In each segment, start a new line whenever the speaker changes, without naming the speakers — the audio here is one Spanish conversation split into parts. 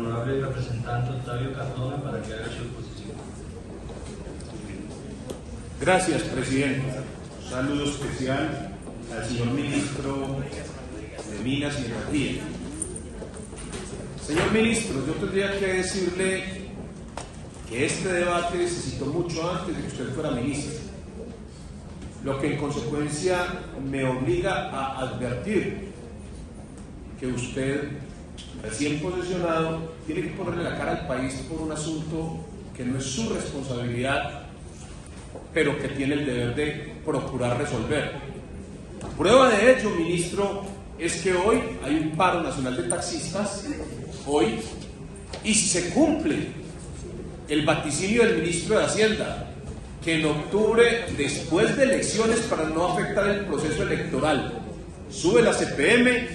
honorable representante Octavio Cardona para que haga su exposición.
Gracias, presidente. Un saludo especial al señor ministro de Minas y Energía. Señor ministro, yo tendría que decirle que este debate se citó mucho antes de que usted fuera ministro, lo que en consecuencia me obliga a advertir que usted, recién posesionado, tiene que ponerle la cara al país por un asunto que no es su responsabilidad, pero que tiene el deber de procurar resolver. Prueba de ello, ministro, es que hoy hay un paro nacional de taxistas, hoy, y si se cumple el vaticinio del ministro de Hacienda, que en octubre, después de elecciones, para no afectar el proceso electoral, sube la CPM,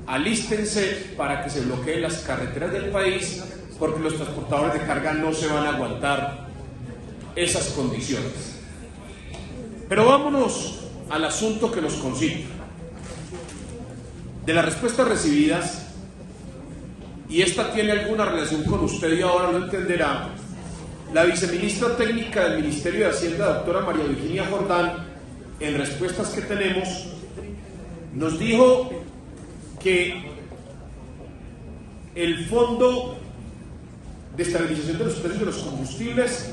alístense para que se bloqueen las carreteras del país, porque los transportadores de carga no se van a aguantar esas condiciones. Pero vámonos al asunto que nos concierne. De las respuestas recibidas, y esta tiene alguna relación con usted y ahora lo entenderá, la viceministra técnica del Ministerio de Hacienda, doctora María Virginia Jordán, en respuestas que tenemos, nos dijo que el Fondo de Estabilización de los Precios de los Combustibles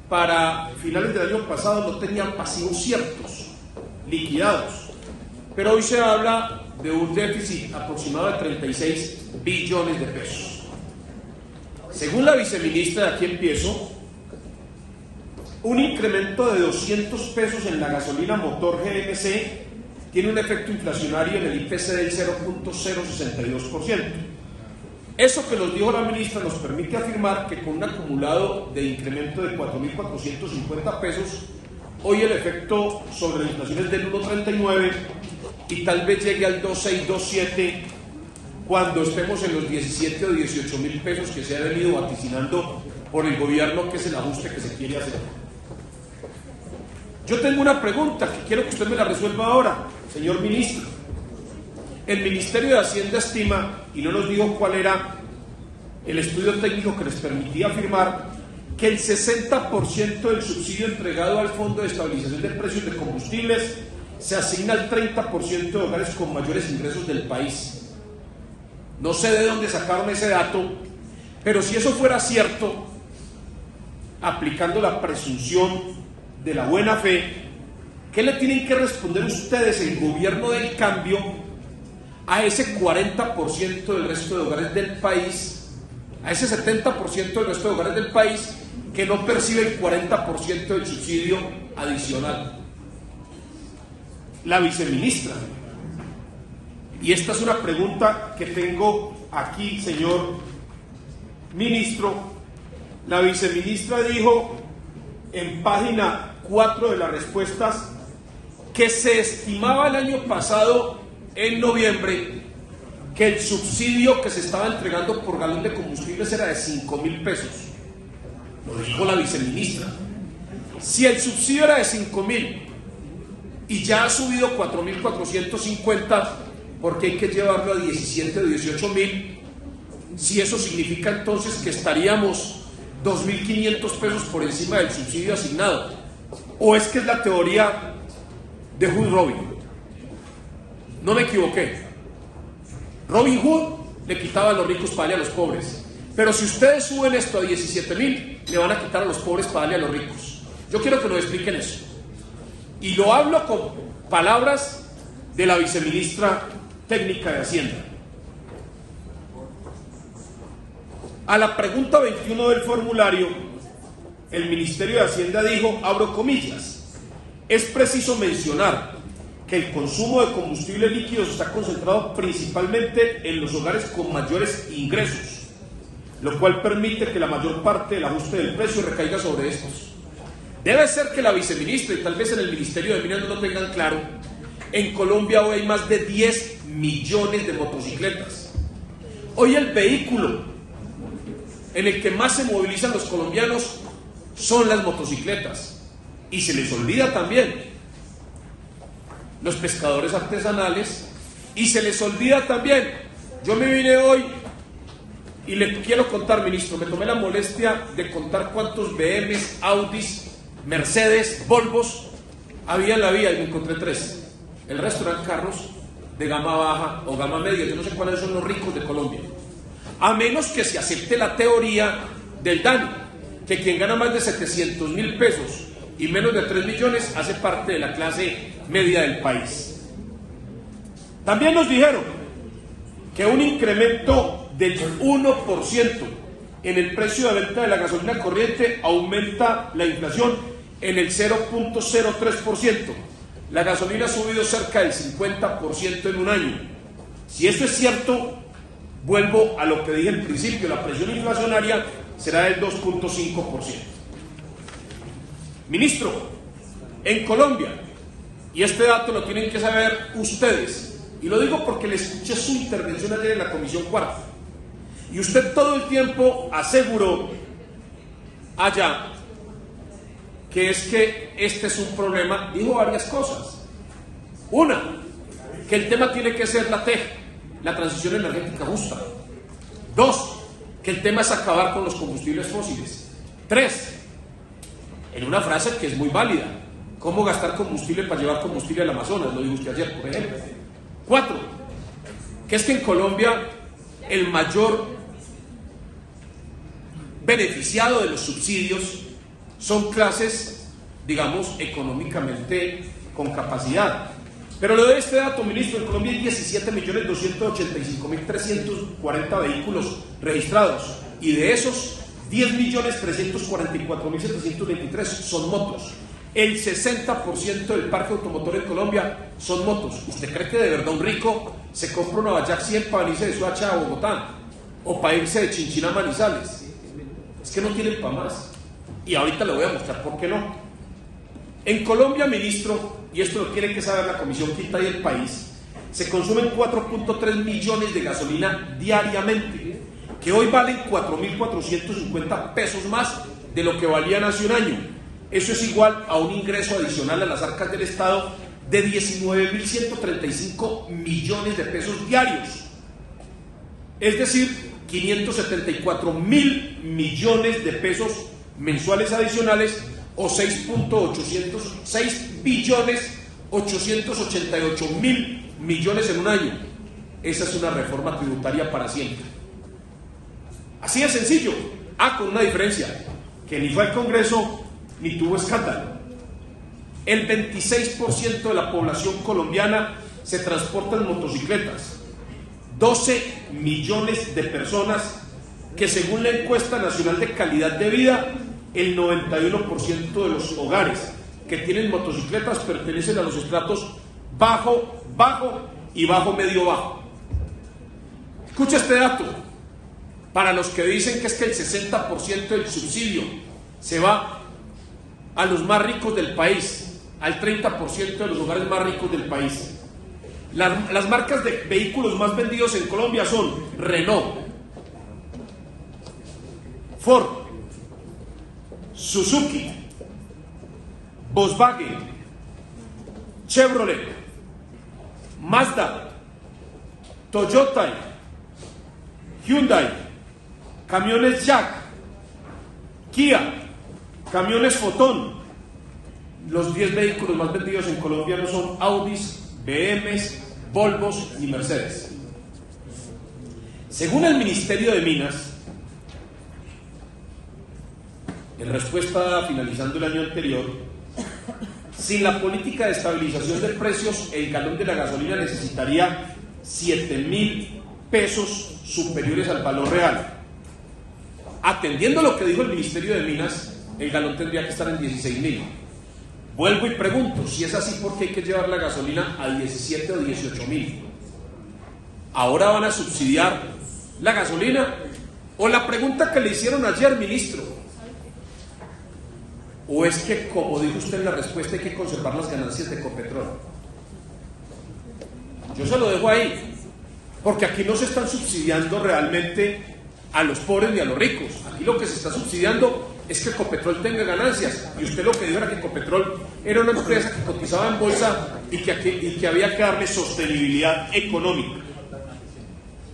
para finales del año pasado no tenía pasivos ciertos, liquidados, pero hoy se habla de un déficit aproximado de 36 billones de pesos. Según la viceministra, de aquí empiezo, un incremento de 200 pesos en la gasolina motor GMC tiene un efecto inflacionario en el IPC del 0.062%. Eso que nos dijo la ministra nos permite afirmar que con un acumulado de incremento de 4.450 pesos, hoy el efecto sobre la inflación es del 1.39 y tal vez llegue al 2.6, 2.7 cuando estemos en los 17 o 18 mil pesos que se ha venido vaticinando por el gobierno, que es el ajuste que se quiere hacer. Yo tengo una pregunta que quiero que usted me la resuelva ahora, señor ministro. El Ministerio de Hacienda estima, y no nos dijo cuál era el estudio técnico que les permitía afirmar, que el 60% del subsidio entregado al Fondo de Estabilización de Precios de Combustibles se asigna al 30% de hogares con mayores ingresos del país. No sé de dónde sacaron ese dato, pero si eso fuera cierto, aplicando la presunción de la buena fe, ¿qué le tienen que responder ustedes, el gobierno del cambio, a ese 40% del resto de hogares del país, a ese 70% del resto de hogares del país que no percibe el 40% del subsidio adicional? La viceministra, y esta es una pregunta que tengo aquí, señor ministro, la viceministra dijo en página 4 de las respuestas que se estimaba el año pasado, en noviembre, que el subsidio que se estaba entregando por galón de combustibles era de 5.000 pesos. Lo dijo la viceministra. Si el subsidio era de 5.000 y ya ha subido 4.450, porque hay que llevarlo a 17 o 18.000, si eso significa entonces que estaríamos 2.500 pesos por encima del subsidio asignado, o es que es la teoría de Hood Robin. No me equivoqué. Robin Hood le quitaba a los ricos para darle a los pobres, pero si ustedes suben esto a 17.000, le van a quitar a los pobres para darle a los ricos. Yo quiero que nos expliquen eso, y lo hablo con palabras de la viceministra técnica de Hacienda. A la pregunta 21 del formulario, el Ministerio de Hacienda dijo, abro comillas, es preciso mencionar que el consumo de combustibles líquidos está concentrado principalmente en los hogares con mayores ingresos, lo cual permite que la mayor parte del ajuste del precio recaiga sobre estos. Debe ser que la viceministra y tal vez en el Ministerio de Minas no lo tengan claro. En Colombia hoy hay más de 10 millones de motocicletas. Hoy el vehículo en el que más se movilizan los colombianos son las motocicletas. Y se les olvida también los pescadores artesanales, y se les olvida también, yo me vine hoy Y le quiero contar, ministro, me tomé la molestia de contar cuántos BMs, Audis, Mercedes, Volvos había en la vía y me encontré 3. El resto eran carros de gama baja o gama media. Yo no sé cuáles son los ricos de Colombia. A menos que se acepte la teoría del DANI, que quien gana más de 700.000 pesos y menos de 3 millones hace parte de la clase media del país. También nos dijeron que un incremento del 1% en el precio de venta de la gasolina corriente aumenta la inflación en el 0.03%. La gasolina ha subido cerca del 50% en un año. Si esto es cierto, vuelvo a lo que dije al principio, la presión inflacionaria será del 2.5%. Ministro, en Colombia, y este dato lo tienen que saber ustedes, y lo digo porque le escuché su intervención ayer en la Comisión Cuarta, y usted todo el tiempo aseguró allá que es que este es un problema, dijo varias cosas. Una, que el tema tiene que ser la TEG, la transición energética justa. 2, que el tema es acabar con los combustibles fósiles. 3, en una frase que es muy válida, ¿cómo gastar combustible para llevar combustible al Amazonas? Lo dijo usted ayer, por ejemplo. 4, que es que en Colombia el mayor beneficiado de los subsidios son clases, digamos, económicamente con capacidad. Pero le doy este dato, ministro, en Colombia hay 17.285.340 vehículos registrados y de esos 10.344.723 son motos. El 60% del parque automotor en Colombia son motos. ¿Usted cree que de verdad un rico se compra una Bajac 100 para venirse de Soacha a Bogotá o para irse de Chinchina a Manizales? Es que no tienen para más. Y ahorita le voy a mostrar por qué no. En Colombia, ministro, y esto lo tiene que saber la Comisión Quinta y el país, se consumen 4.3 millones de gasolina diariamente, que hoy valen 4.450 pesos más de lo que valían hace un año. Eso es igual a un ingreso adicional a las arcas del Estado de 19.135 millones de pesos diarios. Es decir, 574.000 millones de pesos mensuales adicionales o 6.888.000 millones en un año. Esa es una reforma tributaria para siempre. Así de sencillo. Con una diferencia, que ni fue al Congreso ni tuvo escándalo. El 26% de la población colombiana se transporta en motocicletas. 12 millones de personas que, según la encuesta nacional de calidad de vida, el 91% de los hogares que tienen motocicletas pertenecen a los estratos bajo, bajo y bajo, medio, bajo. Escucha este dato. Para los que dicen que es que el 60% del subsidio se va a los más ricos del país, al 30% de los hogares más ricos del país. Las marcas de vehículos más vendidos en Colombia son Renault, Ford, Suzuki, Volkswagen, Chevrolet, Mazda, Toyota, Hyundai, camiones Jack, Kia, camiones Fotón. Los 10 vehículos más vendidos en Colombia no son Audis, BMs, Volvos ni Mercedes. Según el Ministerio de Minas, en respuesta finalizando el año anterior, sin la política de estabilización de precios, el galón de la gasolina necesitaría 7.000 pesos superiores al valor real. Atendiendo lo que dijo el Ministerio de Minas, el galón tendría que estar en 16.000. Vuelvo y pregunto, si es así, ¿por qué hay que llevar la gasolina a 17 o 18.000? ¿Ahora van a subsidiar la gasolina? O la pregunta que le hicieron ayer, ministro, ¿o es que, como dijo usted en la respuesta, hay que conservar las ganancias de Ecopetrol? Yo se lo dejo ahí, porque aquí no se están subsidiando realmente a los pobres ni a los ricos. Aquí lo que se está subsidiando es que Ecopetrol tenga ganancias, y usted lo que dijo era que Ecopetrol era una empresa que cotizaba en bolsa y que había que darle sostenibilidad económica.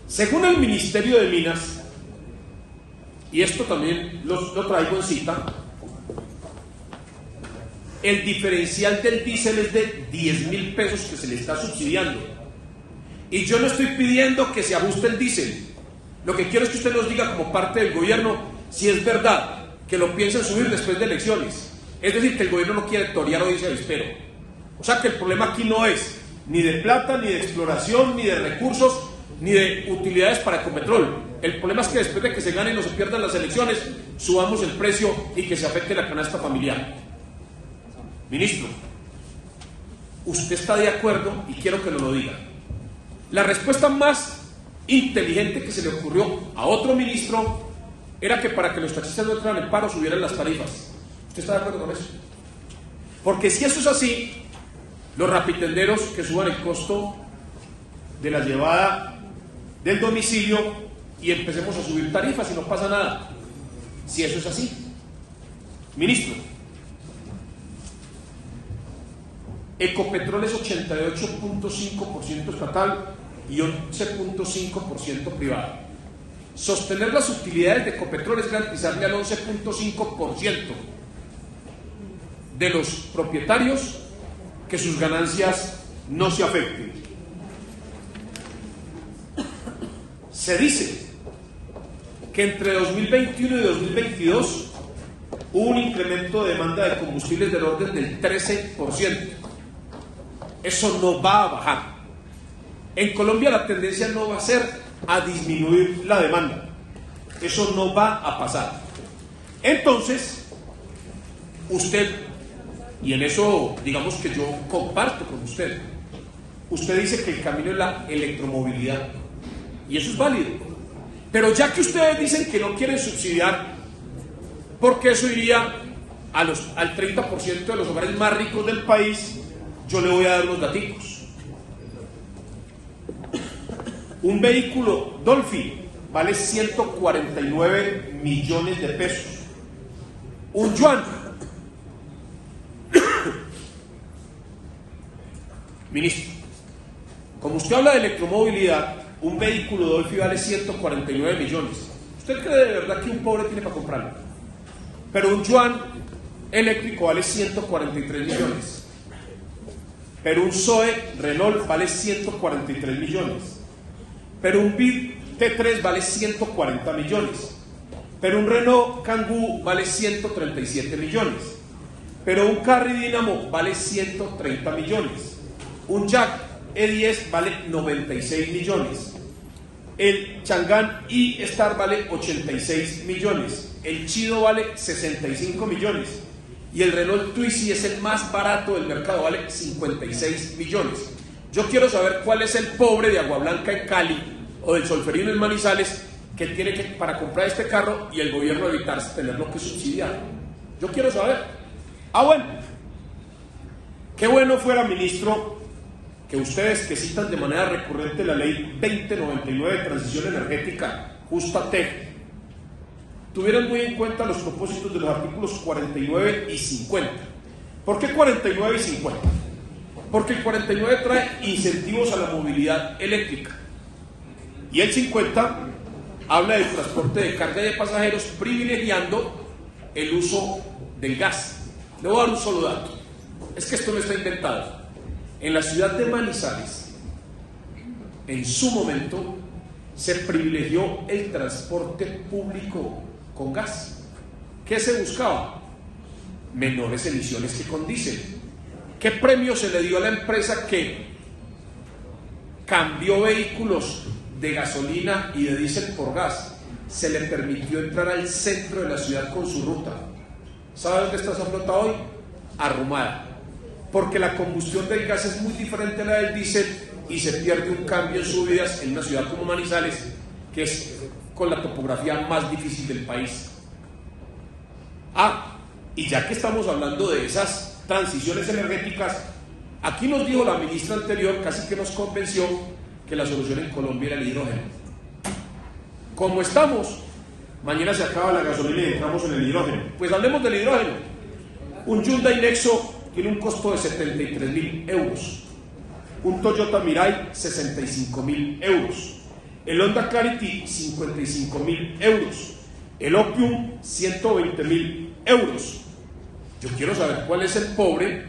Según el Ministerio de Minas, y esto también lo traigo en cita, el diferencial del diésel es de 10.000 pesos que se le está subsidiando. Y yo no estoy pidiendo que se ajuste el diésel. Lo que quiero es que usted nos diga como parte del gobierno si es verdad que lo piensan subir después de elecciones. Es decir, que el gobierno no quiere torear o dice avispero. O sea que el problema aquí no es ni de plata, ni de exploración, ni de recursos, ni de utilidades para Ecopetrol. El problema es que después de que se ganen o se pierdan las elecciones, subamos el precio y que se afecte la canasta familiar. Ministro, usted está de acuerdo y quiero que nos lo diga. La respuesta más inteligente que se le ocurrió a otro ministro era que para que los taxistas no entraran en paro subieran las tarifas. ¿Usted está de acuerdo con eso? Porque si eso es así, los rapitenderos que suban el costo de la llevada del domicilio y empecemos a subir tarifas y no pasa nada. Si eso es así. Ministro, Ecopetrol es 88.5% estatal y 11.5% privado. Sostener las utilidades de Ecopetrol es garantizarle al 11.5% de los propietarios que sus ganancias no se afecten. Se dice que entre 2021 y 2022 hubo un incremento de demanda de combustibles del orden del 13%. Eso no va a bajar. En Colombia la tendencia no va a ser a disminuir la demanda. Eso no va a pasar. Entonces, usted, y en eso digamos que yo comparto con usted, usted dice que el camino es la electromovilidad. Y eso es válido. Pero ya que ustedes dicen que no quieren subsidiar, porque eso iría al 30% de los hogares más ricos del país, yo le voy a dar unos daticos. Un vehículo Dolphin vale 149 millones de pesos. Un yuan. Ministro, como usted habla de electromovilidad, un vehículo Dolphin vale 149 millones. ¿Usted cree de verdad que un pobre tiene para comprarlo? Pero un yuan eléctrico vale 143 millones. Pero un Zoe Renault vale 143 millones. Pero un Bit T3 vale 140 millones. Pero un Renault Kangoo vale 137 millones. Pero un Carry Dynamo vale 130 millones. Un Jack E10 vale 96 millones. El Chang'an E-Star vale 86 millones. El Chido vale 65 millones. Y el Renault Twizy es el más barato del mercado, vale 56 millones. Yo quiero saber cuál es el pobre de Agua Blanca en Cali o del Solferino en Manizales que tiene que para comprar este carro y el gobierno evitar tenerlo que subsidiar. Yo quiero saber. Bueno, qué bueno fuera, ministro, que ustedes que citan de manera recurrente la ley 2099 de transición energética justa TEG tuvieran muy en cuenta los propósitos de los artículos 49 y 50. ¿Por qué 49 y 50? Porque el 49 trae incentivos a la movilidad eléctrica y el 50 habla del transporte de carga de pasajeros privilegiando el uso del gas. Le voy a dar un solo dato, es que esto no está inventado. En la ciudad de Manizales, en su momento, se privilegió el transporte público con gas. ¿Qué se buscaba? Menores emisiones que con diésel. ¿Qué premio se le dio a la empresa que cambió vehículos de gasolina y de diésel por gas? Se le permitió entrar al centro de la ciudad con su ruta. ¿Sabe dónde está esa flota hoy? Arrumada. Porque la combustión del gas es muy diferente a la del diésel y se pierde un cambio en subidas en una ciudad como Manizales, que es con la topografía más difícil del país. Y ya que estamos hablando de esas transiciones energéticas, aquí nos dijo la ministra anterior, casi que nos convenció, que la solución en Colombia era el hidrógeno. Como estamos, mañana se acaba la gasolina y entramos en el hidrógeno. Pues hablemos del hidrógeno. Un Hyundai Nexo tiene un costo de 73.000 euros. Un Toyota Mirai, 65.000 euros. El Honda Clarity, 55.000 euros. el opium 120.000 euros. Yo quiero saber cuál es el pobre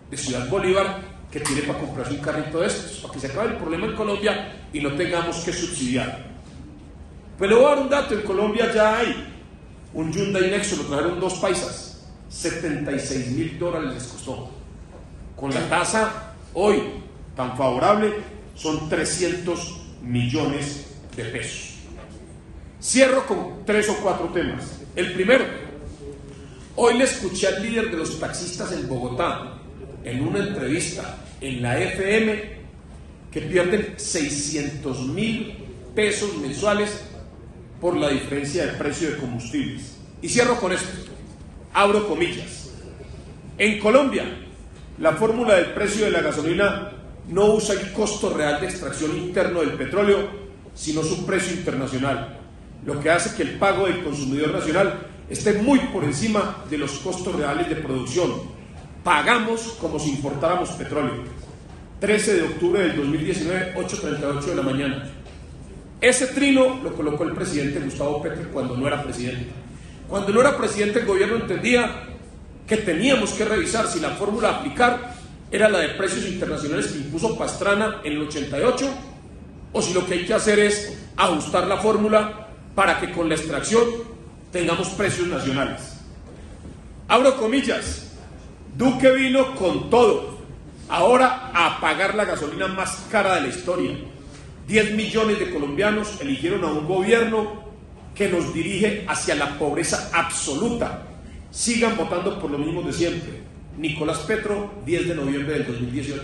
de Ciudad Bolívar que tiene para comprarse un carrito de estos, para que se acabe el problema en Colombia y no tengamos que subsidiar. Pues le voy a dar un dato: en Colombia ya hay un Hyundai Nexo, lo trajeron dos paisas, $76.000 les costó. Con la tasa hoy tan favorable son 300 millones de pesos. Cierro con 3 o 4 temas. El primero, hoy le escuché al líder de los taxistas en Bogotá en una entrevista en la FM que pierden 600.000 pesos mensuales por la diferencia de precio de combustibles. Y cierro con esto, abro comillas: en Colombia la fórmula del precio de la gasolina no usa el costo real de extracción interno del petróleo, sino su precio internacional, lo que hace que el pago del consumidor nacional esté muy por encima de los costos reales de producción. Pagamos como si importáramos petróleo. 13 de octubre del 2019, 8:38 de la mañana. Ese trino lo colocó el presidente Gustavo Petro cuando no era presidente. Cuando no era presidente, el gobierno entendía que teníamos que revisar si la fórmula a aplicar era la de precios internacionales que impuso Pastrana en el 88, o si lo que hay que hacer es ajustar la fórmula para que con la extracción tengamos precios nacionales. Abro comillas: Duque vino con todo, ahora a pagar la gasolina más cara de la historia. 10 millones de colombianos eligieron a un gobierno que nos dirige hacia la pobreza absoluta. Sigan votando por lo mismo de siempre. Nicolás Petro, 10 de noviembre del 2018.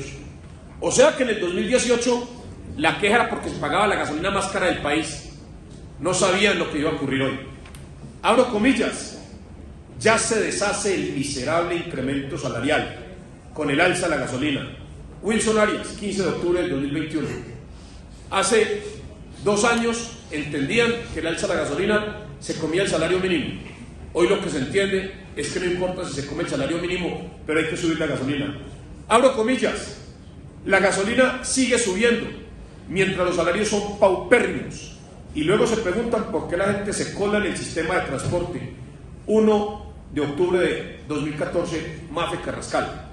O sea que en el 2018 la queja era porque se pagaba la gasolina más cara del país. No sabían lo que iba a ocurrir hoy. Abro comillas: ya se deshace el miserable incremento salarial con el alza de la gasolina. Wilson Arias, 15 de octubre del 2021. Hace 2 años entendían que el alza de la gasolina se comía el salario mínimo. Hoy lo que se entiende es que no importa si se come el salario mínimo, pero hay que subir la gasolina. Abro comillas: la gasolina sigue subiendo mientras los salarios son paupérrimos. Y luego se preguntan por qué la gente se cola en el sistema de transporte. 1 de octubre de 2014, Mafe Carrascal.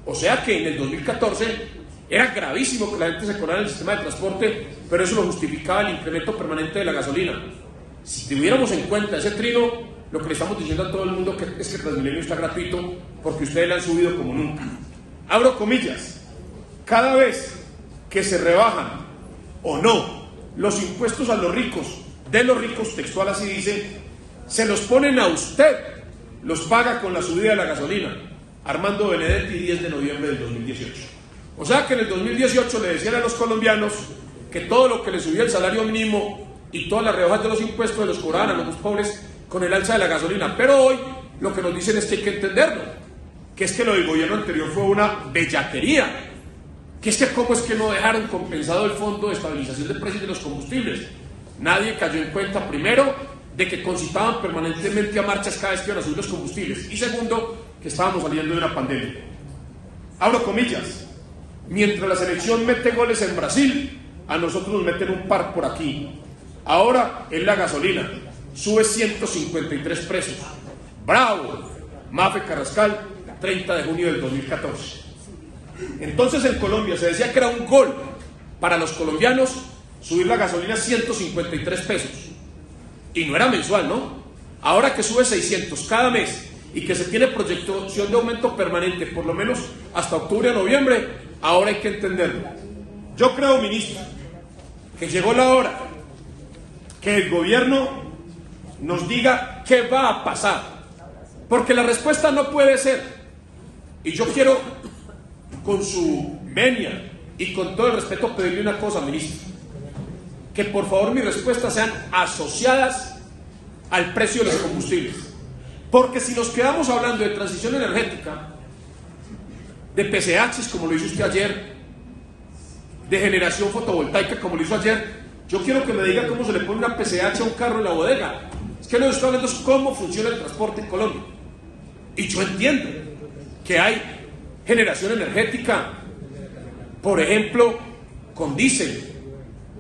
O sea que en el 2014 era gravísimo que la gente se colara en el sistema de transporte, pero eso lo justificaba el incremento permanente de la gasolina. Si tuviéramos en cuenta ese trino, lo que le estamos diciendo a todo el mundo es que Transmilenio está gratuito porque ustedes le han subido como nunca. Abro comillas: cada vez que se rebajan o no los impuestos a los ricos, de los ricos, textual así dice, se los ponen a usted, los paga con la subida de la gasolina. Armando Benedetti, 10 de noviembre del 2018. O sea que en el 2018 le decían a los colombianos que todo lo que les subía el salario mínimo y todas las rebajas de los impuestos se los cobraban a los más pobres con el alza de la gasolina. Pero hoy lo que nos dicen es que hay que entenderlo, que es que lo del gobierno anterior fue una bellaquería, que es que cómo es que no dejaron compensado el fondo de estabilización de precios de los combustibles. Nadie cayó en cuenta, primero, de que concitaban permanentemente a marchas cada vez que iban a subir los combustibles, y segundo, que estábamos saliendo de una pandemia. Abro comillas: mientras la selección mete goles en Brasil, a nosotros nos meten un par por aquí. Ahora es la gasolina, sube 153 pesos. ¡Bravo! Mafe Carrascal, 30 de junio del 2014. Entonces en Colombia se decía que era un gol para los colombianos subir la gasolina 153 pesos. Y no era mensual, ¿no? Ahora que sube 600 cada mes y que se tiene proyección de aumento permanente por lo menos hasta octubre o noviembre, ahora hay que entenderlo. Yo creo, ministro, que llegó la hora que el gobierno nos diga qué va a pasar, porque la respuesta no puede ser, y yo quiero, con su venia y con todo el respeto, pedirle una cosa, ministro: que por favor mis respuestas sean asociadas al precio de los combustibles, porque si nos quedamos hablando de transición energética, de PCHs como lo hizo usted ayer, de generación fotovoltaica como lo hizo ayer, yo quiero que me diga cómo se le pone una PCH a un carro en la bodega. Es que lo que estoy hablando es cómo funciona el transporte en Colombia. Y yo entiendo que hay generación energética, por ejemplo, con diésel.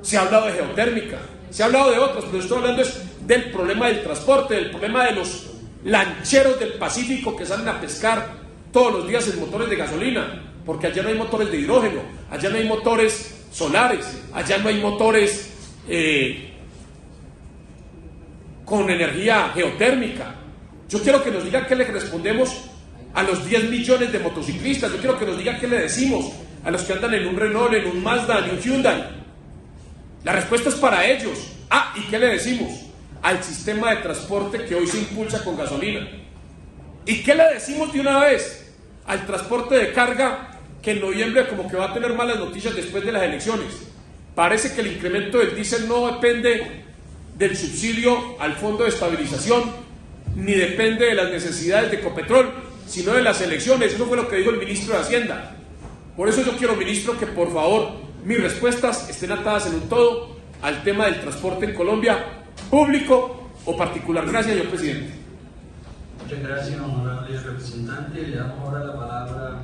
Se ha hablado de geotérmica, Se ha hablado de otros, pero estoy hablando es del problema del transporte, del problema de los lancheros del Pacífico que salen a pescar todos los días en motores de gasolina, porque allá no hay motores de hidrógeno, allá no hay motores solares, allá no hay motores con energía geotérmica. Yo quiero que nos diga qué le respondemos a los 10 millones de motociclistas. Yo quiero que nos diga qué le decimos a los que andan en un Renault, en un Mazda, en un Hyundai. La respuesta es para ellos. ¿Y qué le decimos al sistema de transporte que hoy se impulsa con gasolina? ¿Y qué le decimos de una vez al transporte de carga que en noviembre como que va a tener malas noticias después de las elecciones? Parece que el incremento del diésel no depende del subsidio al fondo de estabilización, ni depende de las necesidades de Ecopetrol, sino de las elecciones. Eso fue lo que dijo el ministro de Hacienda. Por eso yo quiero, ministro, que por favor mis respuestas estén atadas en un todo al tema del transporte en Colombia, público o particular. Gracias, señor presidente.
Muchas gracias, honorable representante. Le damos ahora la palabra